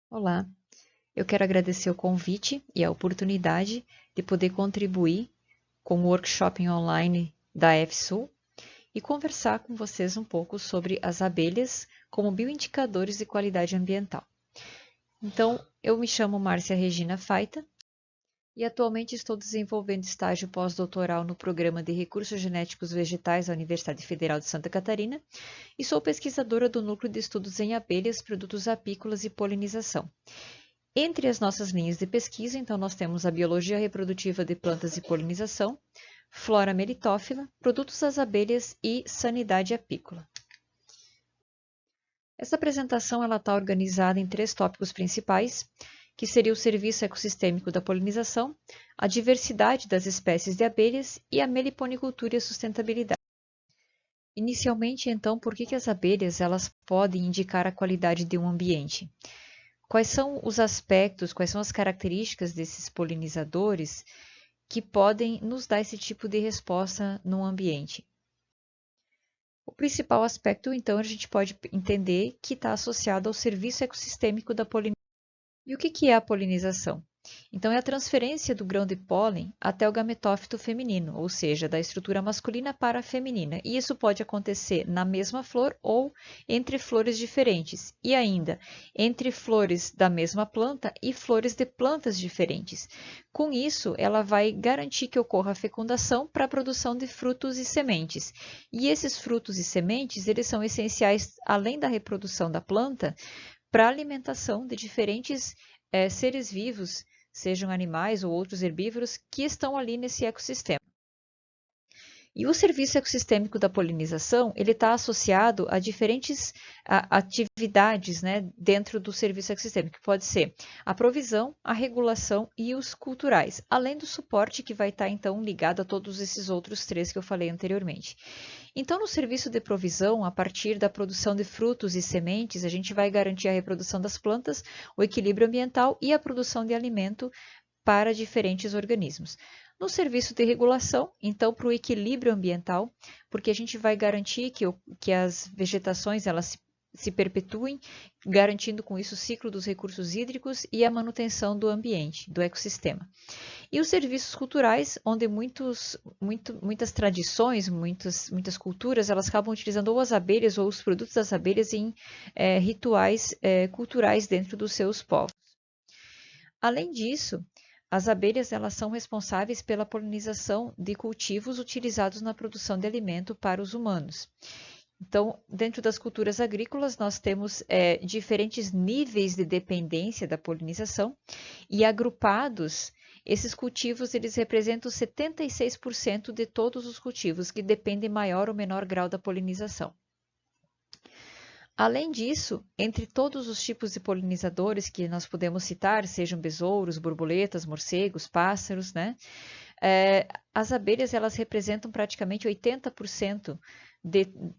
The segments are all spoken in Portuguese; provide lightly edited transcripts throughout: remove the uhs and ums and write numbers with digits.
Olá, eu quero agradecer o convite e a oportunidade de poder contribuir com o workshop online da FSUL e conversar com vocês um pouco sobre as abelhas como bioindicadores de qualidade ambiental. Então, eu me chamo Márcia Regina Faita e atualmente estou desenvolvendo estágio pós-doutoral no Programa de Recursos Genéticos Vegetais da Universidade Federal de Santa Catarina e sou pesquisadora do Núcleo de Estudos em Abelhas, Produtos Apícolas e Polinização. Entre as nossas linhas de pesquisa, então, nós temos a biologia reprodutiva de plantas e polinização, flora melitófila, produtos das abelhas e sanidade apícola. Essa apresentação está organizada em 3 tópicos principais, que seria o serviço ecossistêmico da polinização, a diversidade das espécies de abelhas e a meliponicultura e a sustentabilidade. Inicialmente, então, por que as abelhas elas podem indicar a qualidade de um ambiente? Quais são os aspectos, quais são as características desses polinizadores que podem nos dar esse tipo de resposta no ambiente? O principal aspecto, então, a gente pode entender que está associado ao serviço ecossistêmico da polinização. E o que é a polinização? Então, é a transferência do grão de pólen até o gametófito feminino, ou seja, da estrutura masculina para a feminina. E isso pode acontecer na mesma flor ou entre flores diferentes, e ainda entre flores da mesma planta e flores de plantas diferentes. Com isso, ela vai garantir que ocorra a fecundação para a produção de frutos e sementes. E esses frutos e sementes, eles são essenciais, além da reprodução da planta, para a alimentação de diferentes seres vivos, sejam animais ou outros herbívoros, que estão ali nesse ecossistema. E o serviço ecossistêmico da polinização, ele está associado a diferentes atividades, né, dentro do serviço ecossistêmico, que pode ser a provisão, a regulação e os culturais, além do suporte que vai estar, então, ligado a todos esses outros 3 que eu falei anteriormente. Então, no serviço de provisão, a partir da produção de frutos e sementes, a gente vai garantir a reprodução das plantas, o equilíbrio ambiental e a produção de alimento para diferentes organismos. No serviço de regulação, então, para o equilíbrio ambiental, porque a gente vai garantir que as vegetações elas se perpetuem, garantindo com isso o ciclo dos recursos hídricos e a manutenção do ambiente, do ecossistema. E os serviços culturais, onde muitas tradições, muitas culturas, elas acabam utilizando ou as abelhas ou os produtos das abelhas em rituais culturais dentro dos seus povos. Além disso, as abelhas elas são responsáveis pela polinização de cultivos utilizados na produção de alimento para os humanos. Então, dentro das culturas agrícolas, nós temos diferentes níveis de dependência da polinização e agrupados, esses cultivos eles representam 76% de todos os cultivos que dependem maior ou menor grau da polinização. Além disso, entre todos os tipos de polinizadores que nós podemos citar, sejam besouros, borboletas, morcegos, pássaros, né? As abelhas elas representam praticamente 80%,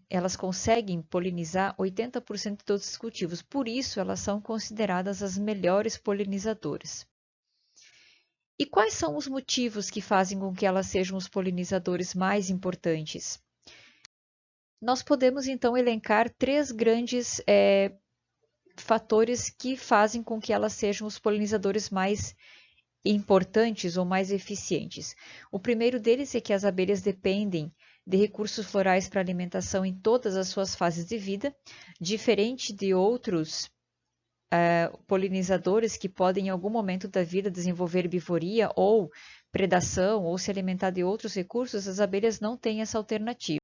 elas conseguem polinizar 80% de todos os cultivos, por isso elas são consideradas as melhores polinizadoras. E quais são os motivos que fazem com que elas sejam os polinizadores mais importantes? Nós podemos então elencar 3 grandes fatores que fazem com que elas sejam os polinizadores mais importantes ou mais eficientes. O primeiro deles é que as abelhas dependem de recursos florais para alimentação em todas as suas fases de vida, diferente de outros polinizadores que podem em algum momento da vida desenvolver herbivoria ou predação ou se alimentar de outros recursos, as abelhas não têm essa alternativa.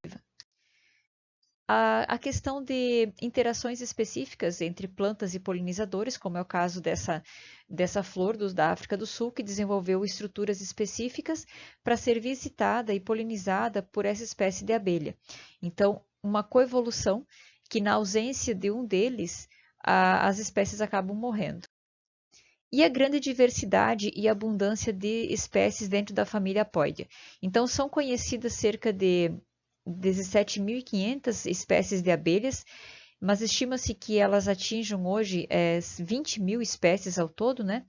A questão de interações específicas entre plantas e polinizadores, como é o caso dessa flor da África do Sul, que desenvolveu estruturas específicas para ser visitada e polinizada por essa espécie de abelha. Então, uma coevolução que, na ausência de um deles, as espécies acabam morrendo. E a grande diversidade e abundância de espécies dentro da família Apoidea. Então, são conhecidas cerca de 17.500 espécies de abelhas, mas estima-se que elas atinjam hoje 20.000 espécies ao todo, né?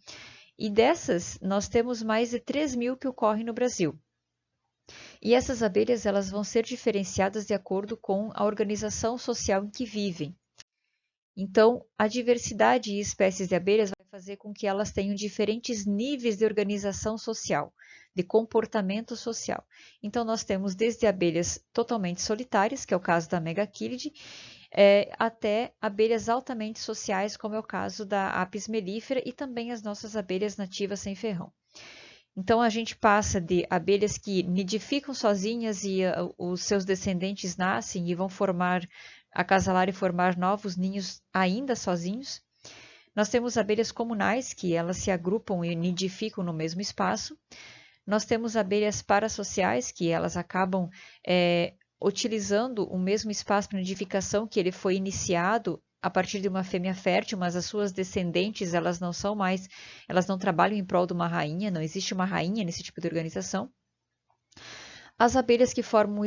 E dessas, nós temos mais de 3.000 que ocorrem no Brasil. E essas abelhas elas vão ser diferenciadas de acordo com a organização social em que vivem. Então, a diversidade de espécies de abelhas vai fazer com que elas tenham diferentes níveis de organização social, de comportamento social. Então, nós temos desde abelhas totalmente solitárias, que é o caso da Megachilidae, até abelhas altamente sociais, como é o caso da Apis mellifera e também as nossas abelhas nativas sem ferrão. Então, a gente passa de abelhas que nidificam sozinhas e os seus descendentes nascem e vão acasalar e formar novos ninhos ainda sozinhos. Nós temos abelhas comunais, que elas se agrupam e nidificam no mesmo espaço. Nós temos abelhas parassociais, que elas acabam utilizando o mesmo espaço para nidificação que ele foi iniciado a partir de uma fêmea fértil, mas as suas descendentes, elas não trabalham em prol de uma rainha, não existe uma rainha nesse tipo de organização. As abelhas que formam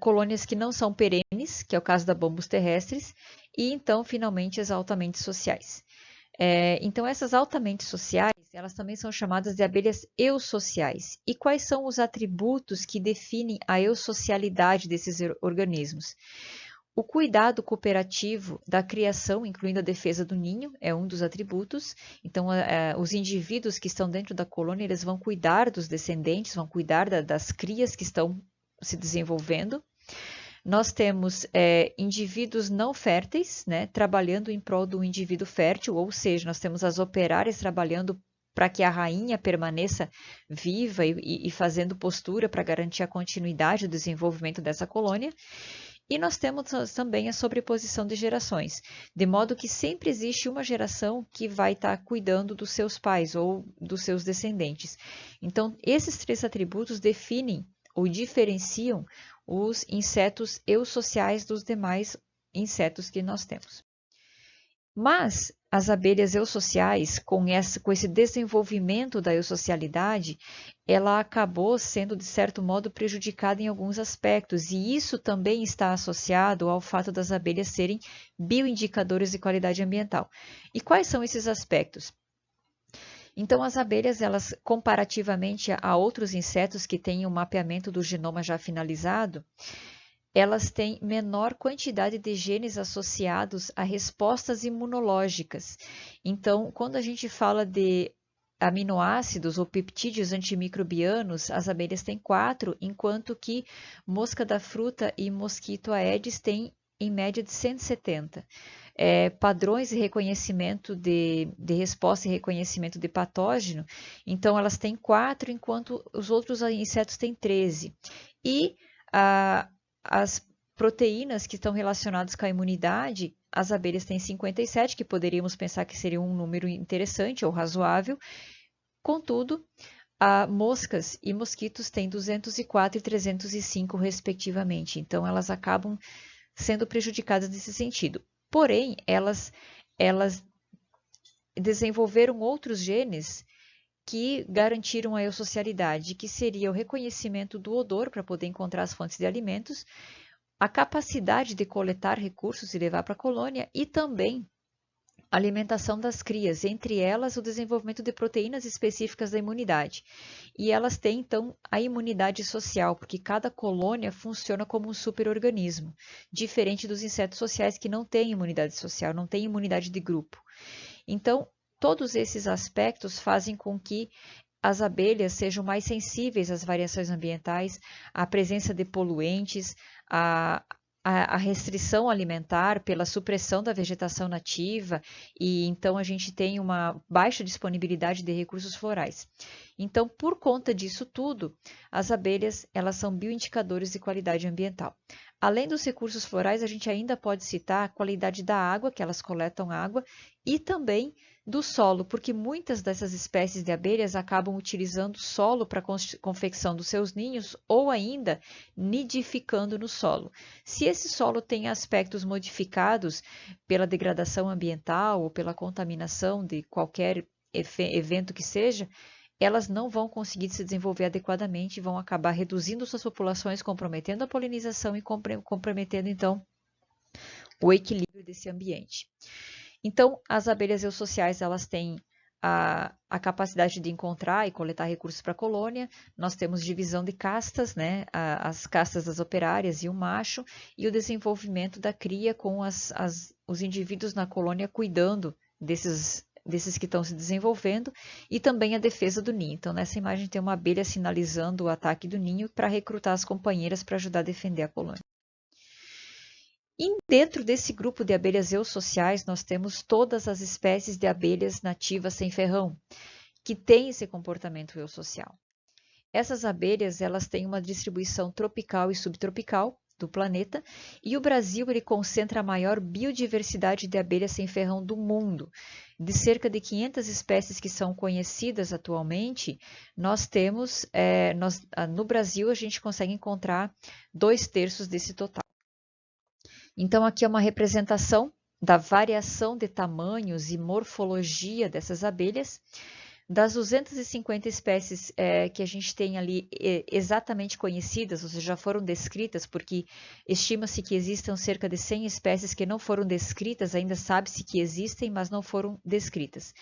colônias que não são perenes, que é o caso da Bombus terrestris, e então, finalmente, as altamente sociais. Então, essas altamente sociais, elas também são chamadas de abelhas eusociais. E quais são os atributos que definem a eusocialidade desses organismos? O cuidado cooperativo da criação, incluindo a defesa do ninho, é um dos atributos. Então, os indivíduos que estão dentro da colônia, eles vão cuidar dos descendentes, vão cuidar das crias que estão se desenvolvendo. Nós temos indivíduos não férteis, né, trabalhando em prol do indivíduo fértil, ou seja, nós temos as operárias trabalhando para que a rainha permaneça viva e fazendo postura para garantir a continuidade do desenvolvimento dessa colônia. E nós temos também a sobreposição de gerações, de modo que sempre existe uma geração que vai estar cuidando dos seus pais ou dos seus descendentes. Então, esses três atributos definem ou diferenciam os insetos eusociais dos demais insetos que nós temos. Mas as abelhas eusociais, com esse desenvolvimento da eusocialidade, ela acabou sendo, de certo modo, prejudicada em alguns aspectos, e isso também está associado ao fato das abelhas serem bioindicadores de qualidade ambiental. E quais são esses aspectos? Então, as abelhas, elas, comparativamente a outros insetos que têm um mapeamento do genoma já finalizado, elas têm menor quantidade de genes associados a respostas imunológicas. Então, quando a gente fala de aminoácidos ou peptídeos antimicrobianos, as abelhas têm 4, enquanto que mosca da fruta e mosquito aedes têm em média de 170. Padrões de reconhecimento de resposta e reconhecimento de patógeno, então elas têm 4, enquanto os outros insetos têm 13. E as proteínas que estão relacionadas com a imunidade, as abelhas têm 57, que poderíamos pensar que seria um número interessante ou razoável. Contudo, moscas e mosquitos têm 204 e 305, respectivamente. Então, elas acabam sendo prejudicadas nesse sentido. Porém, elas desenvolveram outros genes que garantiram a eusocialidade, que seria o reconhecimento do odor para poder encontrar as fontes de alimentos, a capacidade de coletar recursos e levar para a colônia e também a alimentação das crias, entre elas o desenvolvimento de proteínas específicas da imunidade. E elas têm, então, a imunidade social, porque cada colônia funciona como um superorganismo, diferente dos insetos sociais que não têm imunidade social, não têm imunidade de grupo. Então, todos esses aspectos fazem com que as abelhas sejam mais sensíveis às variações ambientais, à presença de poluentes, à restrição alimentar pela supressão da vegetação nativa, e então a gente tem uma baixa disponibilidade de recursos florais. Então, por conta disso tudo, as abelhas, elas são bioindicadores de qualidade ambiental. Além dos recursos florais, a gente ainda pode citar a qualidade da água, que elas coletam água, e também do solo, porque muitas dessas espécies de abelhas acabam utilizando solo para a confecção dos seus ninhos ou ainda nidificando no solo. Se esse solo tem aspectos modificados pela degradação ambiental ou pela contaminação de qualquer evento que seja, elas não vão conseguir se desenvolver adequadamente e vão acabar reduzindo suas populações, comprometendo a polinização e comprometendo, então, o equilíbrio desse ambiente. Então, as abelhas eusociais, elas têm a capacidade de encontrar e coletar recursos para a colônia. Nós temos divisão de castas, né? As castas das operárias e o macho, e o desenvolvimento da cria com as os indivíduos na colônia cuidando desses que estão se desenvolvendo, e também a defesa do ninho. Então, nessa imagem tem uma abelha sinalizando o ataque do ninho para recrutar as companheiras para ajudar a defender a colônia. E dentro desse grupo de abelhas eusociais, nós temos todas as espécies de abelhas nativas sem ferrão, que têm esse comportamento eusocial. Essas abelhas, elas têm uma distribuição tropical e subtropical do planeta, e o Brasil ele concentra a maior biodiversidade de abelhas sem ferrão do mundo. De cerca de 500 espécies que são conhecidas atualmente, nós temos, no Brasil, a gente consegue encontrar 2/3 desse total. Então, aqui é uma representação da variação de tamanhos e morfologia dessas abelhas. Das 250 espécies que a gente tem ali exatamente conhecidas, ou seja, já foram descritas, porque estima-se que existam cerca de 100 espécies que não foram descritas, ainda sabe-se que existem, mas não foram descritas.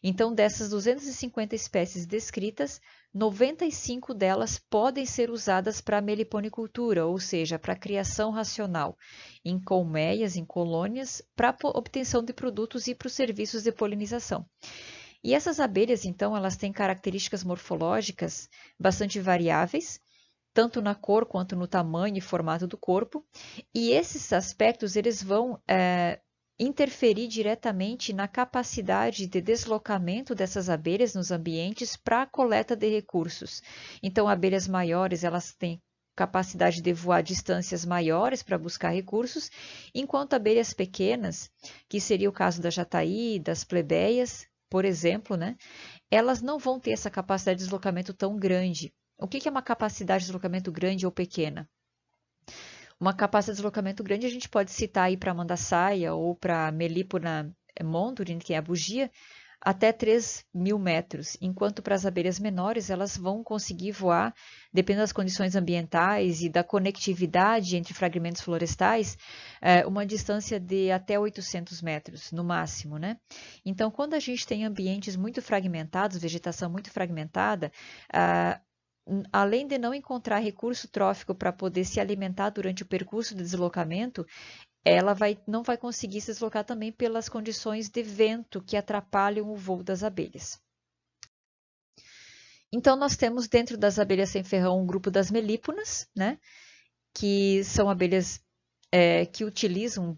Então, dessas 250 espécies descritas, 95 delas podem ser usadas para meliponicultura, ou seja, para criação racional, em colmeias, em colônias, para obtenção de produtos e para os serviços de polinização. E essas abelhas, então, elas têm características morfológicas bastante variáveis, tanto na cor quanto no tamanho e formato do corpo, e esses aspectos eles vão interferir diretamente na capacidade de deslocamento dessas abelhas nos ambientes para a coleta de recursos. Então, abelhas maiores, elas têm capacidade de voar distâncias maiores para buscar recursos, enquanto abelhas pequenas, que seria o caso da jataí, das plebeias, por exemplo, né, elas não vão ter essa capacidade de deslocamento tão grande. O que é uma capacidade de deslocamento grande ou pequena? Uma capacidade de deslocamento grande a gente pode citar aí para a mandaçaia ou para a Melipona mondorin, que é a bugia, até 3.000 metros, enquanto para as abelhas menores elas vão conseguir voar, dependendo das condições ambientais e da conectividade entre fragmentos florestais, uma distância de até 800 metros, no máximo, né? Então, quando a gente tem ambientes muito fragmentados, vegetação muito fragmentada, além de não encontrar recurso trófico para poder se alimentar durante o percurso de deslocamento, ela não vai conseguir se deslocar também pelas condições de vento que atrapalham o voo das abelhas. Então, nós temos dentro das abelhas sem ferrão um grupo das melíponas, né, que são abelhas que utilizam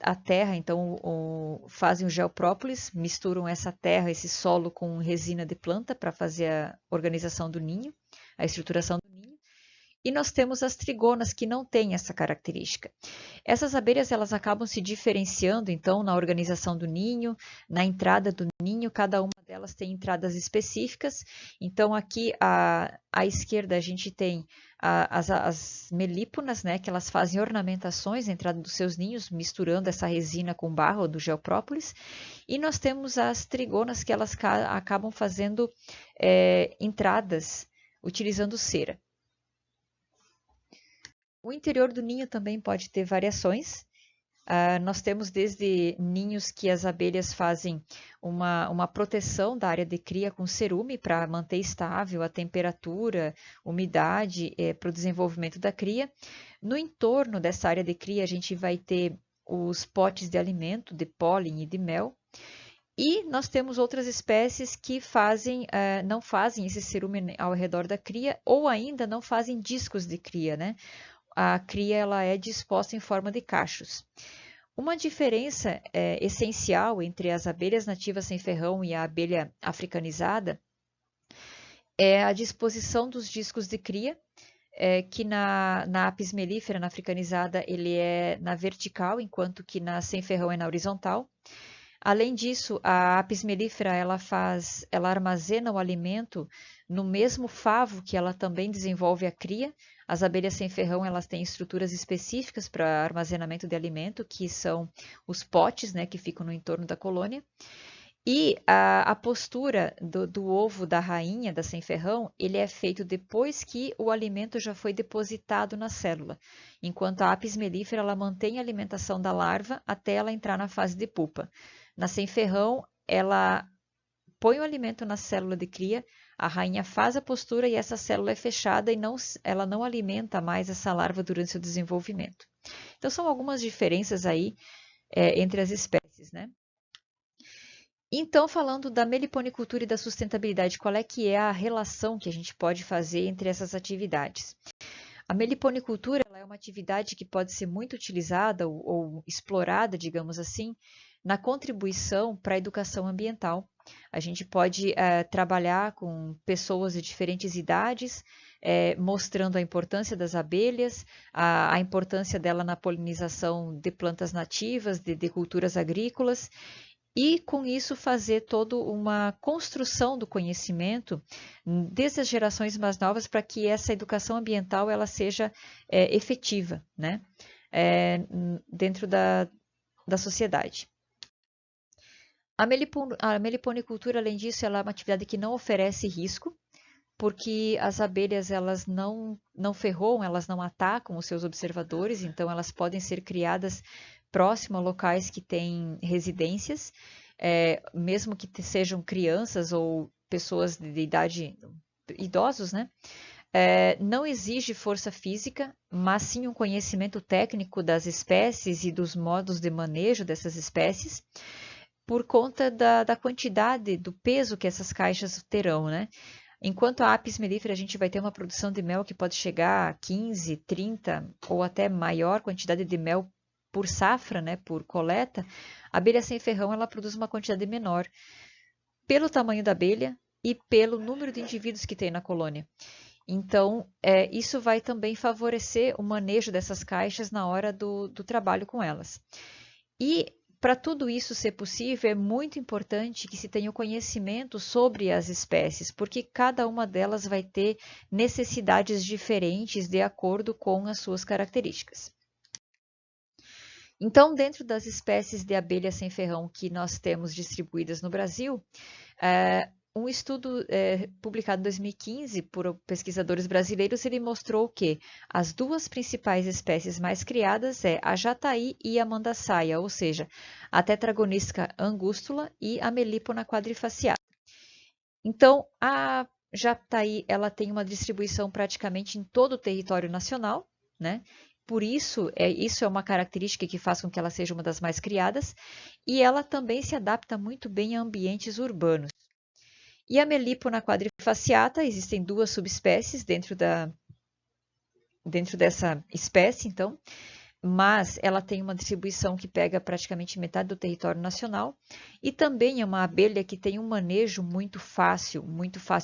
a terra, então fazem o geoprópolis, misturam essa terra, esse solo com resina de planta para fazer a organização do ninho, a estruturação do ninho. E nós temos as trigonas, que não têm essa característica. Essas abelhas elas acabam se diferenciando, então, na organização do ninho, na entrada do ninho, cada uma delas tem entradas específicas. Então, aqui à esquerda a gente tem as melíponas, né, que elas fazem ornamentações na entrada dos seus ninhos, misturando essa resina com barro do geoprópolis. E nós temos as trigonas, que elas acabam fazendo entradas utilizando cera. O interior do ninho também pode ter variações. Nós temos desde ninhos que as abelhas fazem uma proteção da área de cria com cerume para manter estável a temperatura, umidade para o desenvolvimento da cria. No entorno dessa área de cria, a gente vai ter os potes de alimento, de pólen e de mel. E nós temos outras espécies que não fazem esse cerume ao redor da cria, ou ainda não fazem discos de cria, né? A cria ela é disposta em forma de cachos. Uma diferença essencial entre as abelhas nativas sem ferrão e a abelha africanizada é a disposição dos discos de cria, que na Apis mellifera, na africanizada, ele é na vertical, enquanto que na sem ferrão é na horizontal. Além disso, a Apis mellifera ela armazena o alimento no mesmo favo que ela também desenvolve a cria. As abelhas sem ferrão elas têm estruturas específicas para armazenamento de alimento, que são os potes, né, que ficam no entorno da colônia. E a postura do ovo da rainha da sem ferrão, ele é feito depois que o alimento já foi depositado na célula, enquanto a Apis mellifera ela mantém a alimentação da larva até ela entrar na fase de pupa. Na sem ferrão, ela põe o alimento na célula de cria, a rainha faz a postura e essa célula é fechada e ela não alimenta mais essa larva durante seu desenvolvimento. Então, são algumas diferenças aí entre as espécies, né? Então, falando da meliponicultura e da sustentabilidade, qual é que é a relação que a gente pode fazer entre essas atividades? A meliponicultura ela é uma atividade que pode ser muito utilizada ou explorada, digamos assim, na contribuição para a educação ambiental. A gente pode trabalhar com pessoas de diferentes idades, mostrando a importância das abelhas, a importância dela na polinização de plantas nativas, de culturas agrícolas, e com isso fazer toda uma construção do conhecimento desde as gerações mais novas para que essa educação ambiental ela seja efetiva, né? Dentro da sociedade. A meliponicultura, além disso, ela é uma atividade que não oferece risco, porque as abelhas elas não ferroam, elas não atacam os seus observadores, então elas podem ser criadas próximo a locais que têm residências, mesmo que sejam crianças ou pessoas de idade, idosos, né? Não exige força física, mas sim um conhecimento técnico das espécies e dos modos de manejo dessas espécies, por conta da quantidade, do peso que essas caixas terão, né? Enquanto a Apis mellifera a gente vai ter uma produção de mel que pode chegar a 15, 30 ou até maior quantidade de mel por safra, né, por coleta, a abelha sem ferrão ela produz uma quantidade menor pelo tamanho da abelha e pelo número de indivíduos que tem na colônia. Então, isso vai também favorecer o manejo dessas caixas na hora do trabalho com elas. E para tudo isso ser possível, é muito importante que se tenha o conhecimento sobre as espécies, porque cada uma delas vai ter necessidades diferentes de acordo com as suas características. Então, dentro das espécies de abelha sem ferrão que nós temos distribuídas no Brasil, um estudo publicado em 2015 por pesquisadores brasileiros, ele mostrou que as duas principais espécies mais criadas é a jataí e a mandaçaia, ou seja, a Tetragonisca angustula e a Melipona quadrifaciata. Então, a jataí ela tem uma distribuição praticamente em todo o território nacional, né? Por isso, isso é uma característica que faz com que ela seja uma das mais criadas, e ela também se adapta muito bem a ambientes urbanos. E a Melipona quadrifaciata, existem duas subespécies dentro dessa espécie, então, mas ela tem uma distribuição que pega praticamente metade do território nacional e também é uma abelha que tem um manejo muito fácil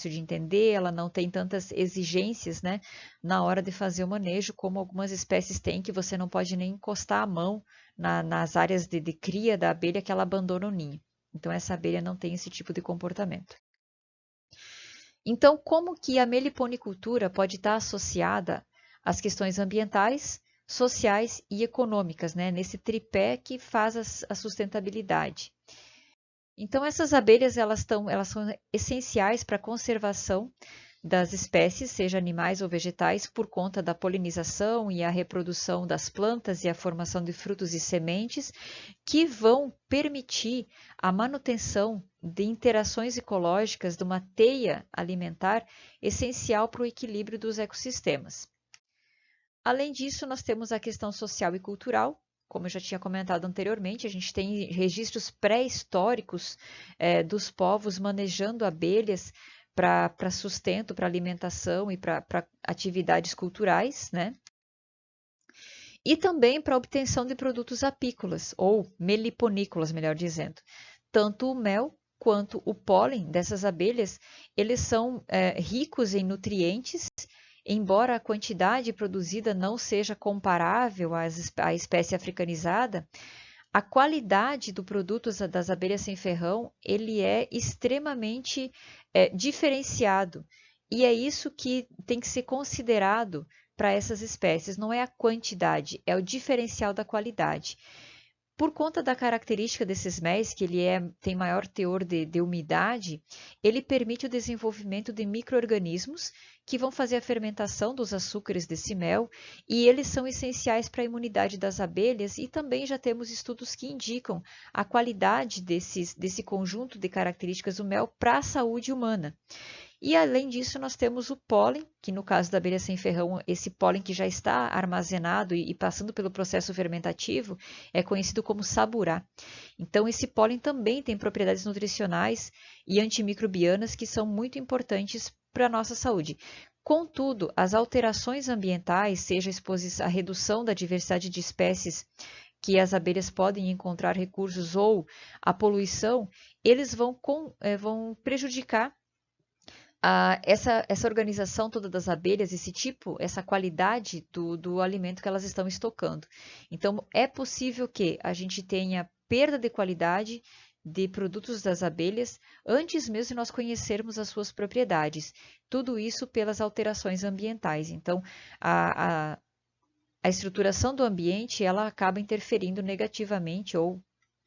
de entender, ela não tem tantas exigências, né, na hora de fazer o manejo, como algumas espécies têm, que você não pode nem encostar a mão nas áreas de cria da abelha que ela abandona o ninho. Então, essa abelha não tem esse tipo de comportamento. Então, como que a meliponicultura pode estar associada às questões ambientais, sociais e econômicas, né? Nesse tripé que faz a sustentabilidade. Então, essas abelhas elas são essenciais para a conservação das espécies, seja animais ou vegetais, por conta da polinização e a reprodução das plantas e a formação de frutos e sementes, que vão permitir a manutenção de interações ecológicas de uma teia alimentar essencial para o equilíbrio dos ecossistemas. Além disso, nós temos a questão social e cultural. Como eu já tinha comentado anteriormente, a gente tem registros pré-históricos dos povos manejando abelhas para sustento, para alimentação e para atividades culturais, né? E também para obtenção de produtos apícolas, ou meliponícolas, melhor dizendo. Tanto o mel quanto o pólen dessas abelhas, eles são ricos em nutrientes, embora a quantidade produzida não seja comparável à espécie africanizada, a qualidade do produto das abelhas sem ferrão, ele é extremamente diferenciado. E é isso que tem que ser considerado para essas espécies. Não é a quantidade, é o diferencial da qualidade. Por conta da característica desses méis, que ele tem maior teor de umidade, ele permite o desenvolvimento de micro-organismos que vão fazer a fermentação dos açúcares desse mel, e eles são essenciais para a imunidade das abelhas, e também já temos estudos que indicam a qualidade desse conjunto de características do mel para a saúde humana. E além disso, nós temos o pólen, que no caso da abelha sem ferrão, esse pólen que já está armazenado e passando pelo processo fermentativo, é conhecido como saburá. Então, esse pólen também tem propriedades nutricionais e antimicrobianas que são muito importantes para a nossa saúde. Contudo, as alterações ambientais, seja a redução da diversidade de espécies que as abelhas podem encontrar recursos ou a poluição, eles vão prejudicar essa organização toda das abelhas, esse tipo, essa qualidade do alimento que elas estão estocando. Então, é possível que a gente tenha perda de qualidade de produtos das abelhas antes mesmo de nós conhecermos as suas propriedades. Tudo isso pelas alterações ambientais. Então, a estruturação do ambiente ela acaba interferindo negativamente ou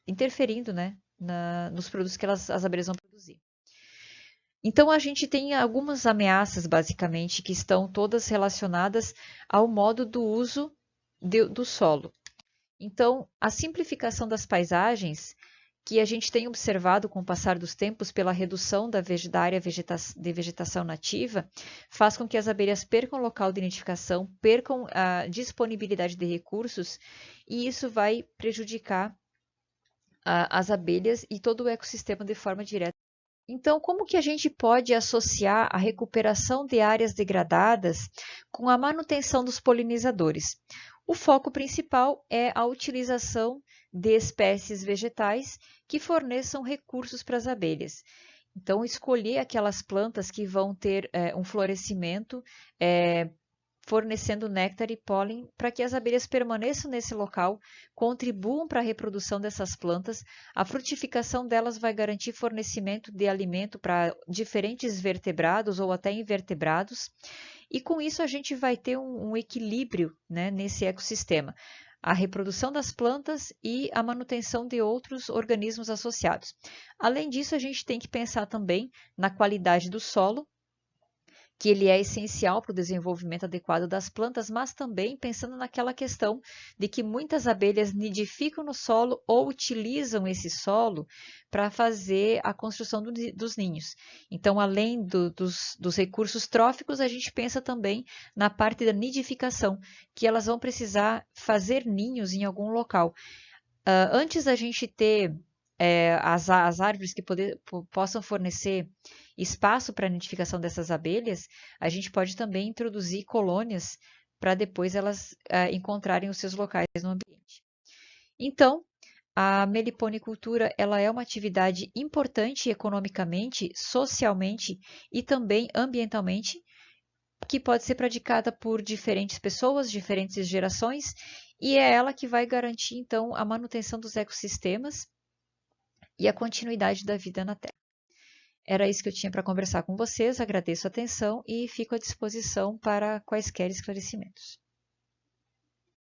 interferindo, né, nos produtos que as abelhas vão produzir. Então, a gente tem algumas ameaças, basicamente, que estão todas relacionadas ao modo do uso do solo. Então, a simplificação das paisagens, que a gente tem observado com o passar dos tempos pela redução da área de vegetação nativa, faz com que as abelhas percam o local de nidificação, percam a disponibilidade de recursos, e isso vai prejudicar as abelhas e todo o ecossistema de forma direta. Então, como que a gente pode associar a recuperação de áreas degradadas com a manutenção dos polinizadores? O foco principal é a utilização de espécies vegetais que forneçam recursos para as abelhas. Então, escolher aquelas plantas que vão ter um florescimento fornecendo néctar e pólen para que as abelhas permaneçam nesse local, contribuam para a reprodução dessas plantas. A frutificação delas vai garantir fornecimento de alimento para diferentes vertebrados ou até invertebrados, e com isso a gente vai ter um equilíbrio, né, nesse ecossistema. A reprodução das plantas e a manutenção de outros organismos associados. Além disso, a gente tem que pensar também na qualidade do solo, que ele é essencial para o desenvolvimento adequado das plantas, mas também pensando naquela questão de que muitas abelhas nidificam no solo ou utilizam esse solo para fazer a construção dos ninhos. Então, além dos recursos tróficos, a gente pensa também na parte da nidificação, que elas vão precisar fazer ninhos em algum local. Antes da gente ter as árvores que possam fornecer espaço para a nidificação dessas abelhas, a gente pode também introduzir colônias para depois elas encontrarem os seus locais no ambiente. Então, a meliponicultura ela é uma atividade importante economicamente, socialmente e também ambientalmente, que pode ser praticada por diferentes pessoas, diferentes gerações, e é ela que vai garantir, então, a manutenção dos ecossistemas e a continuidade da vida na Terra. Era isso que eu tinha para conversar com vocês, agradeço a atenção e fico à disposição para quaisquer esclarecimentos.